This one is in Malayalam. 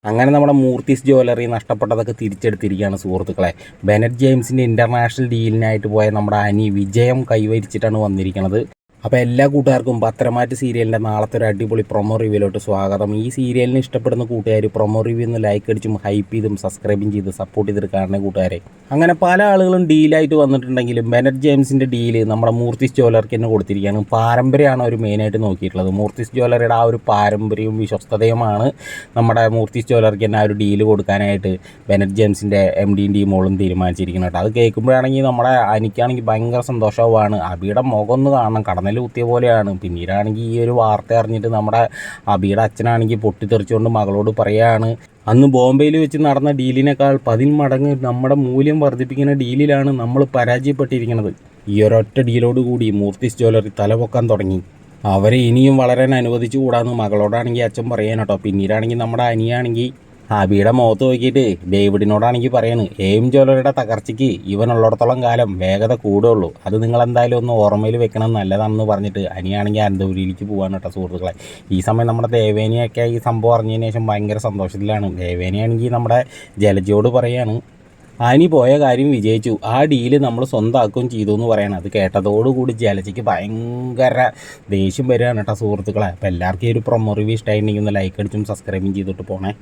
അങ്ങനെ നമ്മുടെ മൂർത്തീസ് ജ്വല്ലറി നഷ്ടപ്പെട്ടതൊക്കെ തിരിച്ചെടുത്തിരിക്കുകയാണ് സുഹൃത്തുക്കളെ. ബെനറ്റ് ജെയിംസിൻ്റെ ഇൻ്റർനാഷണൽ ഡീലിനായിട്ട് പോയ നമ്മുടെ അനി വിജയം കൈവരിച്ചിട്ടാണ് വന്നിരിക്കുന്നത്. അപ്പോൾ എല്ലാ കൂട്ടുകാർക്കും പത്രമാറ്റ് സീരിയലിൻ്റെ നാളത്തെ ഒരു അടിപൊളി പ്രൊമോ റിവ്യൂലോട്ട് സ്വാഗതം. ഈ സീരിയലിന് ഇഷ്ടപ്പെടുന്ന കൂട്ടുകാർ പ്രൊമോ റിവ്യൂ ഒന്ന് ലൈക്ക് അടിച്ചും ഹൈപ്പ് ചെയ്തും സബ്സ്ക്രൈബും ചെയ്ത് സപ്പോർട്ട് ചെയ്തിട്ട് കാണുന്ന കൂട്ടുകാരെ. അങ്ങനെ പല ആളുകളും ഡീലായിട്ട് വന്നിട്ടുണ്ടെങ്കിലും ബെനറ്റ് ജെയിംസിൻ്റെ ഡീല് നമ്മുടെ മൂർത്തീസ് ജ്വല്ലറിക്ക് തന്നെ കൊടുത്തിരിക്കുകയാണ്. പാരമ്പര്യമാണ് അവർ മെയിനായിട്ട് നോക്കിയിട്ടുള്ളത്. മൂർത്തീസ് ജ്വല്ലറിയുടെ ആ ഒരു പാരമ്പര്യവും വിശ്വസ്തതയുമാണ് നമ്മുടെ മൂർത്തീസ് ജ്വല്ലറിക്ക് തന്നെ ആ ഒരു ഡീല് കൊടുക്കാനായിട്ട് ബെനറ്റ് ജെയിംസിൻ്റെ MD ടീമോളും തീരുമാനിച്ചിരിക്കുന്നത് കേട്ടോ. അത് കേൾക്കുമ്പോഴാണെങ്കിൽ നമ്മുടെ എനിക്കാണെങ്കിൽ ഭയങ്കര സന്തോഷവുമാണ്. അബിയുടെ മുഖം ഒന്ന് കാണണം, കടന്നൽ കുത്തിയ പോലെയാണ്. പിന്നീടാണെങ്കിൽ ഈ ഒരു വാർത്ത അറിഞ്ഞിട്ട് നമ്മുടെ അബിയുടെ അച്ഛനാണെങ്കിൽ പൊട്ടിത്തെറിച്ചുകൊണ്ട് മകളോട് പറയുകയാണ്, അന്ന് ബോംബെയിൽ വെച്ച് നടന്ന ഡീലിനേക്കാൾ 10 മടങ്ങ് നമ്മുടെ മൂല്യം വർദ്ധിപ്പിക്കുന്ന ഡീലിലാണ് നമ്മൾ പരാജയപ്പെട്ടിരിക്കുന്നത്. ഈ ഒരൊറ്റ ഡീലോട് കൂടി മൂർത്തീസ് ജ്വല്ലറി തലപൊക്കാൻ തുടങ്ങി. അവരെ ഇനിയും വളരാൻ അനുവദിച്ചു കൂടാന്ന് മകളോടാണെങ്കിൽ അച്ഛൻ പറയാൻ കേട്ടോ. പിന്നീടാണെങ്കിൽ നമ്മുടെ അനിയാണെങ്കിൽ അബിയുടെ മുഖത്ത് നോക്കിയിട്ട് ഡേവിഡിനോടാണെങ്കിൽ പറയുന്നത്, ജ്വല്ലറിയുടെ തകർച്ചയ്ക്ക് ഇവനുള്ളിടത്തോളം കാലം വേഗത കൂടുള്ളൂ, അത് നിങ്ങളെന്തായാലും ഒന്ന് ഓർമ്മയിൽ വെക്കണം, നല്ലതാണെന്ന് പറഞ്ഞിട്ട് അനിയാണെങ്കിൽ അനന്തപുരിയിലേക്ക് പോകാൻ കേട്ടോ സുഹൃത്തുക്കളെ. ഈ സമയം നമ്മുടെ ദേവേനിയൊക്കെ ഈ സംഭവം അറിഞ്ഞതിന് ശേഷം ഭയങ്കര സന്തോഷത്തിലാണ്. ദേവേനിയാണെങ്കിൽ നമ്മുടെ ജലജയോട് പറയാണ്, അനി പോയ കാര്യം വിജയിച്ചു, ആ ഡീല് നമ്മൾ സ്വന്തമാക്കുകയും ചെയ്തു എന്ന് പറയണം. അത് കേട്ടതോടുകൂടി ജലജയ്ക്ക് ഭയങ്കര ദേഷ്യം വരികയാണ് കേട്ടോ സുഹൃത്തുക്കളെ. അപ്പോൾ എല്ലാവർക്കും ഈ ഒരു പ്രൊമോ റിവ്യൂ ഇഷ്ടമായിട്ടുണ്ടെങ്കിൽ ഒന്ന് ലൈക്ക് അടിച്ചും സബ്സ്ക്രൈബും ചെയ്തിട്ട് പോണേ.